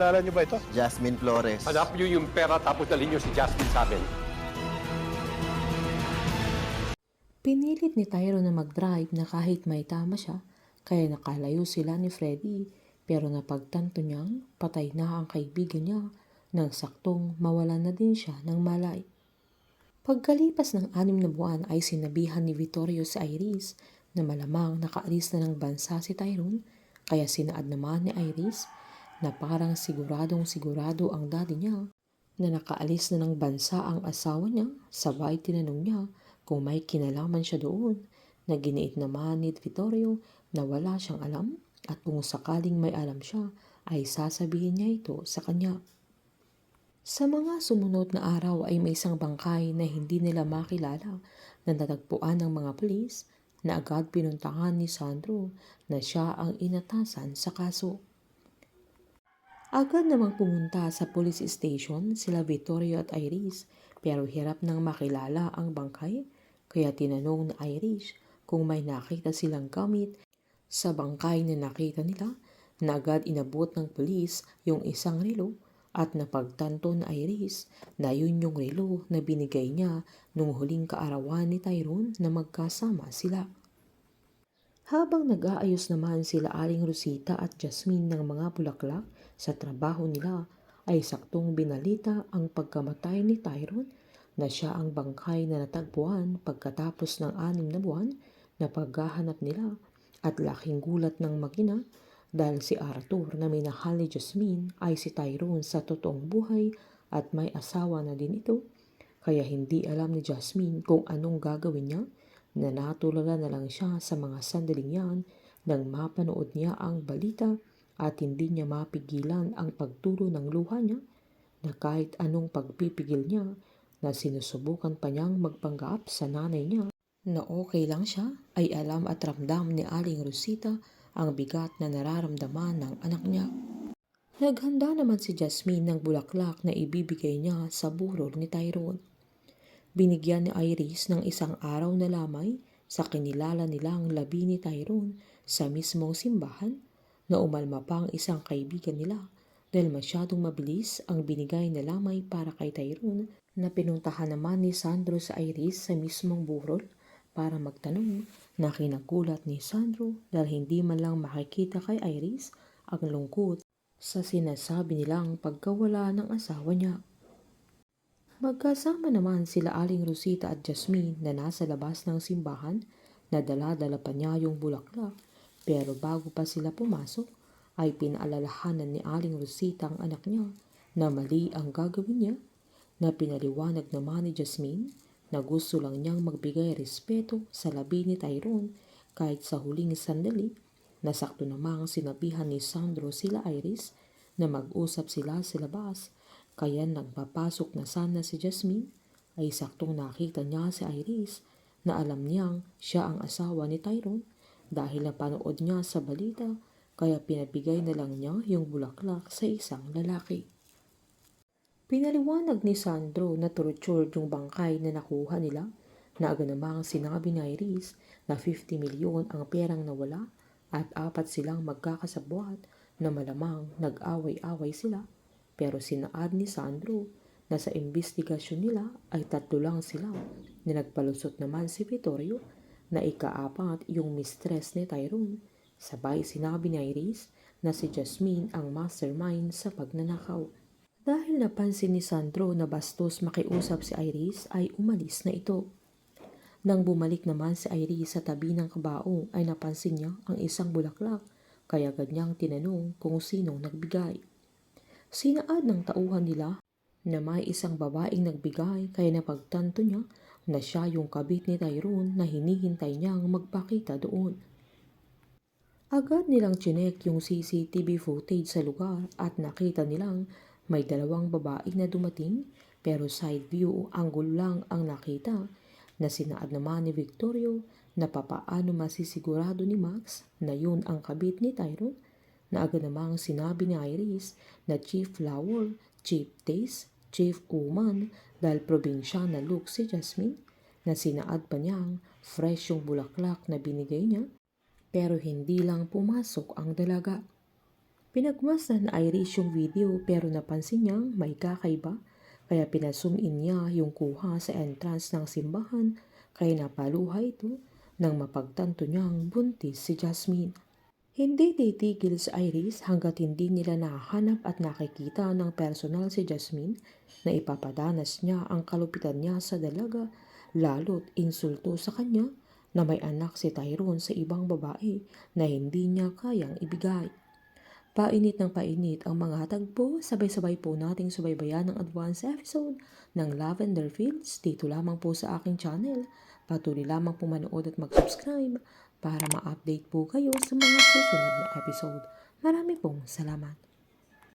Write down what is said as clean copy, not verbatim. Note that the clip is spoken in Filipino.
Kilala niyo ba ito? Jasmine Flores. Hanap niyo yung pera tapos dalhin niyo si Jasmine sa akin. Pinilit ni Tyrone na mag-drive na kahit may tama siya, kaya nakalayo sila ni Freddy, pero napagtanto niyang patay na ang kaibigan niya nang saktong mawalan na din siya ng malay. Pagkalipas ng 6 na buwan ay sinabihan ni Vittorio si Iris na malamang nakaalis na ng bansa si Tyrone, kaya sinaad naman ni Iris na parang siguradong sigurado ang daddy niya na nakaalis na ng bansa ang asawa niya. Sabay tinanong niya kung may kinalaman siya doon, na giniit naman ni Vittorio na wala siyang alam at kung sakaling may alam siya ay sasabihin niya ito sa kanya. Sa mga sumunod na araw ay may isang bangkay na hindi nila makilala na natagpuan ng mga pulis, na agad pinuntahan ni Sandro na siya ang inatasan sa kaso. Agad namang pumunta sa police station sila Vittorio at Iris, pero hirap nang makilala ang bangkay, kaya tinanong ni Iris kung may nakita silang gamit sa bangkay na nakita nila, na agad inabot ng pulis yung isang relo at napagtanto ni Iris na yun yung relo na binigay niya nung huling kaarawan ni Tyrone na magkasama sila. Habang nag-aayos naman sila Aling Rosita at Jasmine ng mga bulaklak sa trabaho nila, ay saktong binalita ang pagkamatay ni Tyrone, na siya ang bangkay na natagpuan pagkatapos ng 6 na buwan na paghahanap nila, at laking gulat ng mag-ina dahil si Arthur na minahal ni Jasmine ay si Tyrone sa totoong buhay at may asawa na din ito, kaya hindi alam ni Jasmine kung anong gagawin niya, na natulala na lang siya sa mga sandaling yan nang mapanood niya ang balita at hindi niya mapigilan ang pagtulo ng luha niya, na kahit anong pagpipigil niya, na sinusubukan pa niyang magpanggap sa nanay niya na okay lang siya, ay alam at ramdam ni Aling Rosita ang bigat na nararamdaman ng anak niya. Naghanda naman si Jasmine ng bulaklak na ibibigay niya sa burol ni Tyrone. Binigyan ni Iris ng isang araw na lamay sa kinilala nilang labi ni Tyrone sa mismong simbahan, na umalma pa ang isang kaibigan nila dahil masyadong mabilis ang binigay na lamay para kay Tyrone, na pinuntahan naman ni Sandro sa Iris sa mismong burol para magtanong, na kinagulat ni Sandro dahil hindi man lang makikita kay Iris ang lungkot sa sinasabi nilang pagkawala ng asawa niya. Magkasama naman sila Aling Rosita at Jasmine na nasa labas ng simbahan, na dala-dala pa niya yung bulaklak, pero bago pa sila pumasok ay pinaalalahanan ni Aling Rosita ang anak niya na mali ang gagawin niya, na pinaliwanag naman ni Jasmine na gusto lang niyang magbigay respeto sa labi ni Tyrone kahit sa huling sandali, na sakto namang sinabihan ni Sandro sila Iris na mag-usap sila sa labas. Kaya nagpapasok na sana si Jasmine, ay saktong nakita niya si Iris na alam niyang siya ang asawa ni Tyrone dahil napanood niya sa balita, kaya pinabigay na lang niya yung bulaklak sa isang lalaki. Pinaliwanag ni Sandro na tortured yung bangkay na nakuha nila, na agad namang sinabi ni Iris na 50 milyon ang perang nawala at 4 silang magkakasabwat, na malamang nag-away-away sila. Pero sinaad ni Sandro na sa investigasyon nila ay 3 lang sila, na nagpalusot naman si Vittorio na ika-4 yung mistress ni Tyrone. Sabay sinabi ni Iris na si Jasmine ang mastermind sa pagnanakaw. Dahil napansin ni Sandro na bastos makiusap si Iris, ay umalis na ito. Nang bumalik naman si Iris sa tabi ng kabaong ay napansin niya ang isang bulaklak, kaya ganyang tinanong kung sinong nagbigay. Sinaad ng tauhan nila na may isang babaeng nagbigay, kaya napagtanto niya na siya yung kabit ni Tyrone na hinihintay niyang magpakita doon. Agad nilang chinek yung CCTV footage sa lugar at nakita nilang may 2 babae na dumating, pero side view angle lang ang nakita, na sinaad naman ni Victorio na papaano masisigurado ni Max na yun ang kabit ni Tyrone, na agad namang sinabi ni Iris na Chief Flower, Chief Taste, Chief Woman dahil probinsyana na look si Jasmine, na sinaad pa niyang fresh yung bulaklak na binigay niya, pero hindi lang pumasok ang dalaga. Pinagmasdan na Irish yung video pero napansin niyang may kakaiba kaya pinasum in niya yung kuha sa entrance ng simbahan kaya napaluha ito nang mapagtanto niyang buntis si Jasmine. Hindi titigil sa Iris hanggat hindi nila nahanap at nakikita ng personal si Jasmine na ipapadanas niya ang kalupitan niya sa dalaga lalo't insulto sa kanya na may anak si Tyrone sa ibang babae na hindi niya kayang ibigay. Painit ng painit ang mga tagpo, sabay-sabay po nating subaybayan ang advance episode ng Lavender Fields dito lamang po sa aking channel. Patuloy lamang po manood at mag-subscribe para ma-update po kayo sa mga susunod na episode. Marami pong salamat.